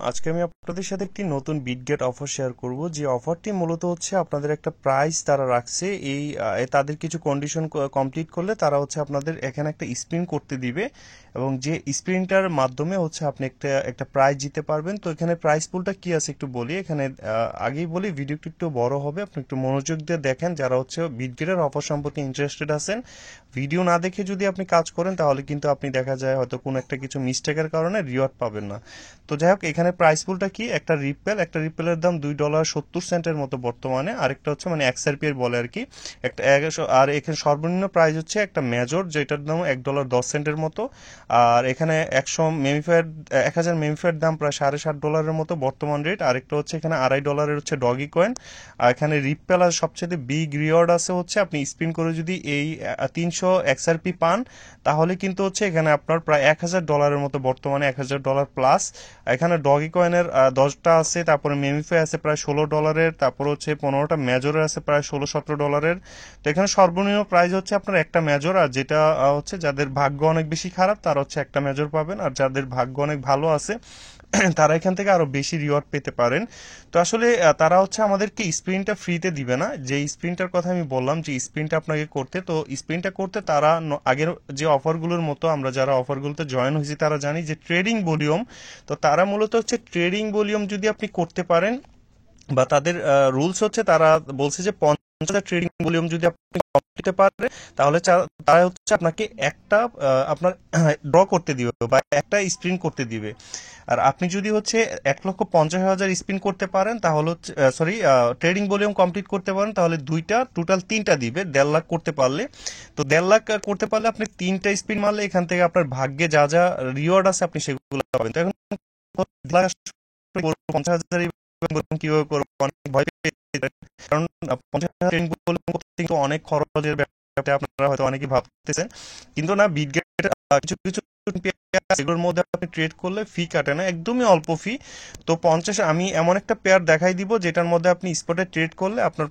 আজকে আমি আপনাদের সাথে একটি নতুন বিটগেট অফার শেয়ার করব, যে অফারটি মূলত হচ্ছে আপনাদের একটা প্রাইস তারা রাখছে। তাদের কিছু কন্ডিশন কমপ্লিট করলে তারা হচ্ছে আপনাদের এখানে একটা স্পিন করতে দিবে, এবং যে স্পিনটার মাধ্যমে হচ্ছে আপনি একটা একটা প্রাইজ জিতে পারবেন। তো এখানে প্রাইস পুলটা কি আছে একটু বলি। এখানে আগেই বলি, ভিডিওটি একটু বড় হবে, আপনি একটু মনোযোগ দিয়ে দেখেন। যারা হচ্ছে বিটগেটের অফার সম্পর্কে ইন্টারেস্টেড আছেন, ভিডিও না দেখে যদি আপনি কাজ করেন তাহলে কিন্তু আপনি দেখা যায় হয়তো কোনো একটা কিছু মিস্টেকের কারণে রিওয়ার্ড পাবেন না। তো যাই হোক, এখানে প্রাইস পুলটা কি, একটা রিপেলের দাম $2.70 মতো বর্তমানে, আরেকটা হচ্ছে মানে XRP এর বলে আর কি একটা আর এখানে সর্বনিম্ন প্রাইস হচ্ছে একটা মেজর, যেটার দাম $1.10 মতো। আর এখানে 1000 মেমিফায়ার দাম প্রায় $7.5 মতো বর্তমান রেট। আরেকটা হচ্ছে এখানে $2.5 হচ্ছে ডগি কয়েন। আর এখানে রিপেল আর সবচেয়ে বিগ রিওয়ার্ড আছে হচ্ছে, আপনি স্পিন করে যদি এই 300 XRP পান তাহলে কিন্তু হচ্ছে এখানে আপনার প্রায় $1,000 মতো বর্তমানে, $1,000 প্লাস। এখানে ডগি কয়েনের 10টা আছে, তারপরে মেমিফাই আছে প্রায় $16, তারপর হচ্ছে 15টা মেজরের আছে প্রায় $16-17। তো এখানে সর্বনিম্ন প্রাইস হচ্ছে আপনার একটা মেজর, আর যেটা হচ্ছে যাদের ভাগ্য অনেক বেশি খারাপ তারা হচ্ছে একটা মেজর পাবেন, আর যাদের ভাগ্য অনেক ভালো আছে তারা এখান থেকে আরো বেশি রিওয়ার্ড পেতে পারেন। তো আসলে তারা হচ্ছে আমাদেরকে স্প্রিনটা ফ্রিতে দিবে না। যে স্প্রিনটার কথা আমি বললাম, যে স্প্রিনটা আপনাকে করতে, তো স্প্রিনটা করতে তারা আগের যে অফারগুলোর মতো, আমরা যারা অফারগুলোতে জয়েন হয়েছি তারা জানি যে ট্রেডিং ভলিউম, তো তারা মূলত হচ্ছে ট্রেডিং ভলিউম যদি আপনি করতে পারেন, বা তাদের রুলস হচ্ছে তারা বলছে যে 50,000 ট্রেডিং ভলিউম যদি আপনি করতে পারে তাহলে তারা হচ্ছে আপনাকে একটা আপনার ড্র করতে দিবে বা একটা স্প্রিন করতে দিবে। আর আপনি যদি হচ্ছে 1,50,000 স্পিন করতে পারেন তাহলে হচ্ছে ট্রেডিং ভলিউম কমপ্লিট করতে পারেন তাহলে টোটাল তিনটা দিবে 1.5 লাখ করতে পারলে। তো 1.5 লাখ করতে পারলে আপনি তিনটা স্পিন মারলে এখান থেকে আপনার ভাগ্যে যা যা রিওয়ার্ড আছে আপনি সেগুলো পাবেন। তো এখন 50,000 কিভাবে করবো, অনেক ভয় পেয়ে, কারণ 50,000 ট্রেডিং ভলিউম করতে কিন্তু অনেক খরচের ব্যাপারে আপনারা হয়তো অনেকেই ভাবতেছেন, কিন্তু না, বিটগেট কিছু কিছু এগুলোর মধ্যে আপনি ট্রেড করলে ফি কাটে না, একদমই অল্প ফি। তো আমি এমন একটা পেয়ার দেখাই দিব যেটার মধ্যে আপনি স্পটে ট্রেড করলে আপনার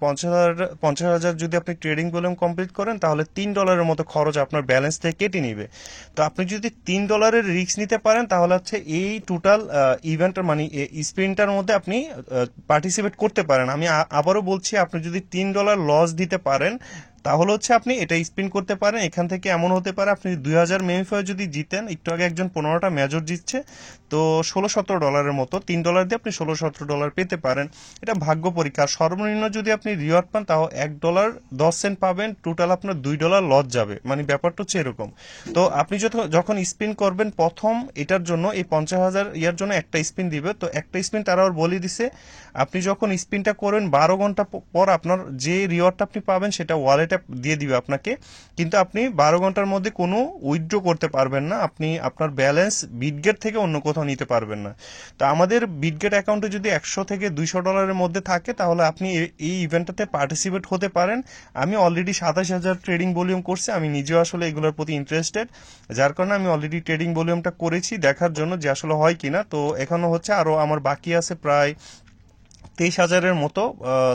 50,000 যদি আপনি ট্রেডিং ভলিউম কমপ্লিট করেন তাহলে $3 মতো খরচ আপনার ব্যালেন্স থেকে কেটে নিবে। তো আপনি যদি $3 রিস্ক নিতে পারেন তাহলে হচ্ছে এই টোটাল ইভেন্টের মানে স্প্রিনটার মধ্যে আপনি পার্টিসিপেট করতে পারেন। আমি আবারও বলছি, আপনি যদি $3 লস দিতে পারেন তাহলে হচ্ছে আপনি এটা স্পিন করতে পারেন। এখান থেকে এমন হতে পারে আপনি 2,000 মেমিফাই যদি জিতেন, একটু আগে একজন 15টা মেজর জিতছে, তো $16-17 মতো, $3 দিয়ে আপনি $16-17 পেতে পারেন। এটা ভাগ্য পরীক্ষা। সর্বনিম্ন যদি আপনি রিওয়ার্ড পান তাও $1.10 পাবেন, টোটাল আপনার $2 লস যাবে, মানে ব্যাপারটা হচ্ছে এরকম। তো আপনি যখন স্পিন করবেন প্রথম এটার জন্য, এই 50,000 ইয়ার জন্য একটা স্পিন দিবে, তো একটা স্পিন তারা ওর বলে দিছে আপনি যখন স্পিনটা করবেন 12 ঘন্টা পর আপনার যে রিওয়ার্ডটা আপনি পাবেন সেটা ওয়ালেটে দিয়ে দিবে আপনাকে, কিন্তু আপনি 12 ঘন্টার মধ্যে কোনো উইথড্র করতে পারবেন না, আপনি আপনার ব্যালেন্স বিটগেট থেকে অন্য কোথাও নিতে পারবেন না। তো আমাদের বিটগেট অ্যাকাউন্টে যদি $100 থেকে $200 মধ্যে থাকে তাহলে আপনি এই ইভেন্টটাতে পার্টিসিপেট হতে পারেন। আমি অলরেডি 27,000 ট্রেডিং ভলিউম করছি, আমি নিজেও আসলে এগুলোর প্রতি ইন্টারেস্টেড, যার কারণে আমি অলরেডি ট্রেডিং ভলিউমটা করেছি দেখার জন্য যে আসলে হয় কিনা। তো এখনো হচ্ছে আরো আমার বাকি আছে প্রায় 23,000-এর মতো।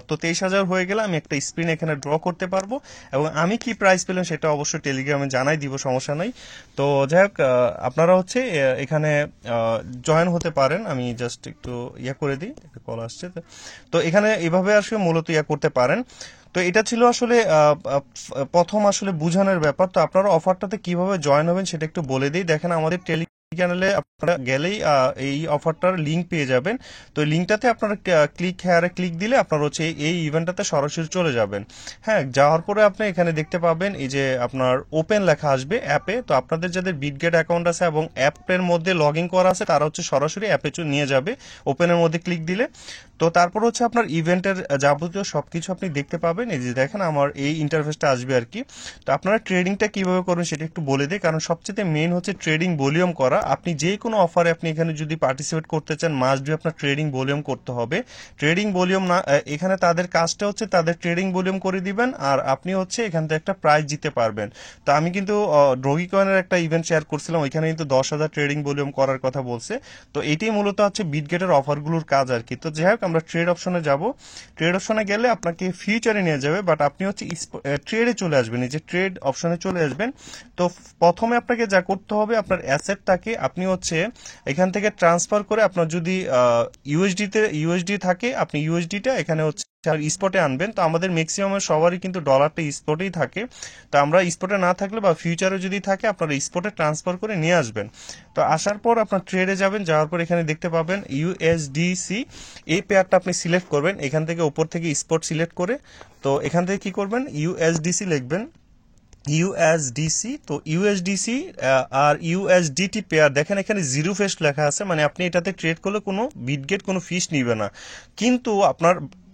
তো 23,000 হয়ে গেলে আমি একটা স্পিন এখানে ড্র করতে পারবো, এবং আমি কি প্রাইস পেলাম সেটা অবশ্যই টেলিগ্রামে জানাই দিব, সমস্যা নাই। তো যাই হোক, আপনারা হচ্ছে এখানে জয়েন হতে পারেন। আমি জাস্ট একটু করে দিই, একটা কল আসছে। তো এখানে এভাবে আসলে মূলত করতে পারেন। তো এটা ছিল আসলে প্রথম আসলে বুঝানোর ব্যাপার। তো আপনারা অফারটাতে কিভাবে জয়েন হবেন সেটা একটু বলে দিই। দেখেন, আমাদের চ্যানেলে আপনারা গেলেই এই অফারটার লিংক পেয়ে যাবেন। তো লিংকটাতে আপনারা ক্লিক দিলে আপনার হচ্ছে এই ইভেন্টটাতে সরাসরি চলে যাবেন। হ্যাঁ, যাওয়ার পরে আপনি এখানে দেখতে পাবেন এই যে আপনার ওপেন লেখা আসবে অ্যাপে। তো আপনাদের যাদের বিটগেট অ্যাকাউন্ট আছে এবং অ্যাপের মধ্যে লগ ইন করা আছে তারা হচ্ছে সরাসরি অ্যাপে নিয়ে যাবে ওপেনের মধ্যে ক্লিক দিলে। তো তারপর হচ্ছে আপনার ইভেন্টের যাবতীয় সবকিছু আপনি দেখতে পাবেন। এই যে দেখেন, আমার এই ইন্টারফেসটা আসবে আর কি। তো আপনারা ট্রেডিংটা কিভাবে করবেন সেটা একটু বলে দিই, কারণ সবচেয়ে মেইন হচ্ছে ট্রেডিং ভলিউম করা। আপনি যে কোনো অফারে আপনি এখানে যদি পার্টিসিপেট করতে চান মাস্ট বি আপনার ট্রেডিং ভলিউম করতে হবে। ট্রেডিং ভলিউম না, এখানে তাদের কাজটা হচ্ছে তাদের ট্রেডিং ভলিউম করে দিবেন, আর আপনি হচ্ছে এখান থেকে একটা প্রাইজ জিতে পারবেন। তো আমি কিন্তু ডগি কয়েনের একটা ইভেন্ট শেয়ার করছিলাম, ওইখানে কিন্তু 10,000 ট্রেডিং ভলিউম করার কথা বলছে। তো এটাই মূলত হচ্ছে বিটগেটের অফারগুলোর কাজ আর কি। তো যাই হোক, আমরা ট্রেড অপশনে যাব। ট্রেড অপশনে গেলে আপনাকে ফিউচারে নিয়ে যাবে, বাট আপনি হচ্ছে ট্রেডে চলে আসবেন, এই যে ট্রেড অপশনে চলে আসবেন। তো প্রথমে আপনাকে যা করতে হবে, আপনার অ্যাসেটটাকে থাকে আপনি হচ্ছে এখান থেকে ট্রান্সফার করে আপনার যদি ইউএসডি থাকে আপনি ইউএসডিটা এখানে হচ্ছে স্পটে আনবেন। তো আমাদের ম্যাক্সিমাম সবারই কিন্তু ডলারটা স্পটেই থাকে, তো আমরা স্পটে না থাকলে বা ফিউচারে যদি থাকে আপনারা স্পটে ট্রান্সফার করে নিয়ে আসবেন। তো আসার পর আপনার ট্রেডে যাবেন, যাওয়ার পর এখানে দেখতে পাবেন ইউএসডিসি, এই পেয়ারটা আপনি সিলেক্ট করবেন এখান থেকে, উপর থেকে স্পট সিলেক্ট করে। তো এখান থেকে কি করবেন, ইউএসডিসি লিখবেন, ইউএসডিসি। তো ইউএসডিসি আর ইউএসডিটি পেয়ার দেখেন এখানে জিরো ফেস লেখা আছে, মানে আপনি এটাতে ট্রেড করলে কোনো বিটগেট কোনো ফিস নিবে না। কিন্তু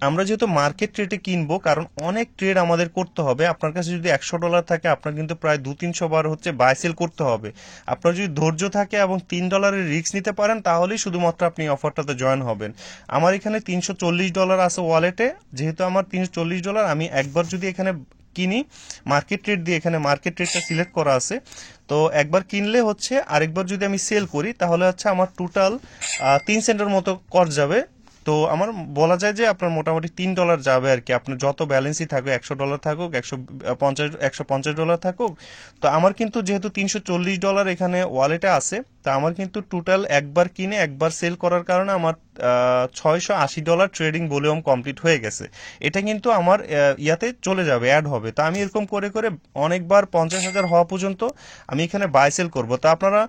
আমরা যেহেতু মার্কেট ট্রেডে কিনবো, কারণ অনেক ট্রেড আমাদের করতে হবে, আপনার কাছে যদি $100 থাকে আপনার কিন্তু প্রায় 200-300 বার হচ্ছে বাই সেল করতে হবে। আপনার যদি ধৈর্য থাকে এবং $3 রিস্ক নিতে পারেন তাহলেই শুধুমাত্র আপনি অফারটাতে জয়েন হবেন। আমার এখানে $340 আছে ওয়ালেটে, যেহেতু আমার $340 আমি একবার যদি এখানে কিনি মার্কেট ট্রেড দিয়ে, এখানে মার্কেট ট্রেডটা সিলেক্ট করা আছে, তো একবার কিনলে হচ্ছে আরেকবার যদি আমি সেল করি তাহলে হচ্ছে আমার টোটাল 3 সেন্টের মতো কর যাবে। তো আমার বলা যায় যে আপনার মোটামুটি $3 যাবে আর কি, আপনার যত ব্যালেন্সই থাকুক, $100 থাকুক, $150 থাকুক। তো আমার কিন্তু যেহেতু $340 এখানে ওয়ালেটে আছে, তা আমার কিন্তু টোটাল একবার কিনে একবার সেল করার কারণে আমার $680 ট্রেডিং ভলিউম কমপ্লিট হয়ে গেছে। এটা কিন্তু আমার ইয়াতে চলে যাবে, অ্যাড হবে। তো আমি এরকম করে করে অনেকবার 50,000 হওয়া পর্যন্ত আমি এখানে বাই সেল করবো। তো আপনারা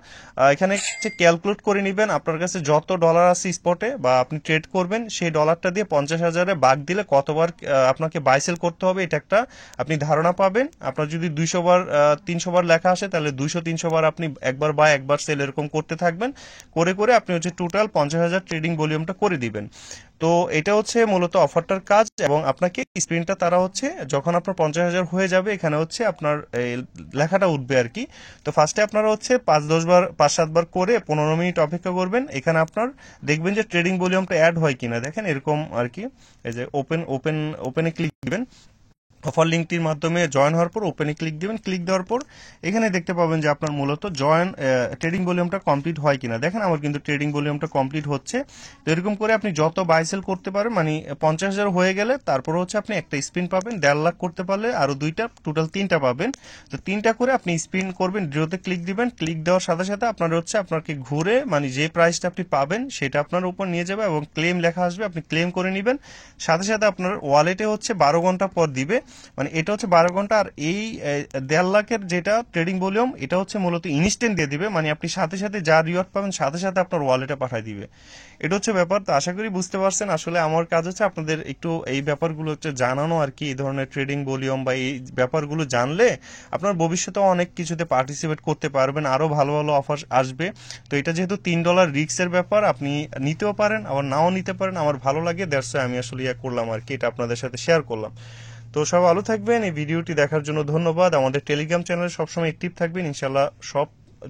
এখানে ক্যালকুলেট করে নেবেন আপনার কাছে যত ডলার আছে স্পটে বা আপনি ট্রেড করবেন, সেই ডলারটা দিয়ে 50,000-এ ভাগ দিলে কতবার আপনাকে বাই সেল করতে হবে এটা একটা আপনি ধারণা পাবেন। আপনার যদি 200 বার 300 বার লেখা আসে তাহলে 200-300 বার আপনি একবার বাই একবার সেল এরকম করতে থাকবেন, করে করে আপনি হচ্ছে টোটাল 50,000 ট্রেডিং ভলিউমটা করে দিবেন। তো এটা হচ্ছে মূলত অফারটার কাজ, এবং আপনাকে স্ক্রিনটা তারা হচ্ছে যখন আপনার 50,000 হয়ে যাবে এখানে হচ্ছে আপনার লেখাটা উঠবে আর কি। তো ফার্স্টে আপনারা হচ্ছে 5-10 বার 5-7 বার করে 15 মিনিট অপেক্ষা করবেন। এখানে আপনার দেখবেন যে ট্রেডিং ভলিউমটা অ্যাড হয় কিনা, দেখেন এরকম আর কি। এই যে ওপেনে ক্লিক দিবেন, অফার লিঙ্কটির মাধ্যমে জয়েন হওয়ার পর ওপেনে ক্লিক দিবেন। ক্লিক দেওয়ার পর এখানে দেখতে পাবেন যে আপনার মূলত ট্রেডিং ভলিউমটা কমপ্লিট হয় কিনা। দেখেন আমার কিন্তু ট্রেডিং ভলিউমটা কমপ্লিট হচ্ছে। তো এরকম করে আপনি যত বাই সেল করতে পারেন, মানে 50,000 হয়ে গেলে তারপর হচ্ছে আপনি একটা স্পিন পাবেন, 1.5 লাখ করতে পারলে আরো 2টা, টোটাল 3টা পাবেন। তো 3টা করে আপনি স্পিন করবেন, ড্রোতে ক্লিক দিবেন। ক্লিক দেওয়ার সাথে সাথে আপনার হচ্ছে আপনাকে ঘুরে মানে যে প্রাইসটা আপনি পাবেন সেটা আপনার উপর নিয়ে যাবে এবং ক্লেম লেখা আসবে, আপনি ক্লেম করে নেবেন। সাথে সাথে আপনার ওয়ালেটে হচ্ছে 12 ঘন্টা পর দিবে, মানে এটা হচ্ছে 12 ঘন্টা। আর এই 1.5 লাখের যেটা ট্রেডিং ভলিউম এটা হচ্ছে মূলত ইনস্ট্যান্ট দিয়ে দিবে, মানে আপনি সাথে সাথে যা রিওয়ার্ড পাবেন সাথে সাথে আপনার ওয়ালেটে পাঠিয়ে দিবে। এটা হচ্ছে ব্যাপার। তো আশা করি বুঝতে পারছেন। আসলে আমার কাজ হচ্ছে আপনাদের একটু এই ব্যাপারগুলো হচ্ছে জানানো আর কি। এই ধরনের ট্রেডিং ভলিউম বা এই ব্যাপারগুলো জানলে আপনার ভবিষ্যতে অনেক কিছুতে পার্টিসিপেট করতে পারবেন, আরো ভালো ভালো অফার আসবে। তো এটা যেহেতু $3 রিস্কের ব্যাপার, আপনি নিতেও পারেন আবার নাও নিতে পারেন। আমার ভালো লাগে, দ্যাটস আমি আসলে করলাম আর কি, এটা আপনাদের সাথে শেয়ার করলাম। তো সব ভালো থাকবেন, এই ভিডিওটি দেখার জন্য ধন্যবাদ। আমাদের টেলিগ্রাম চ্যানেলে সবসময় অ্যাক্টিভ থাকবেন ইনশাল্লাহ।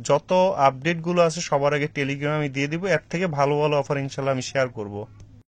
যত আপডেটগুলো আছে সবার আগে টেলিগ্রামে আমি দিয়ে দিব, এর থেকে ভালো ভালো অফার ইনশাল্লাহ আমি শেয়ার করব।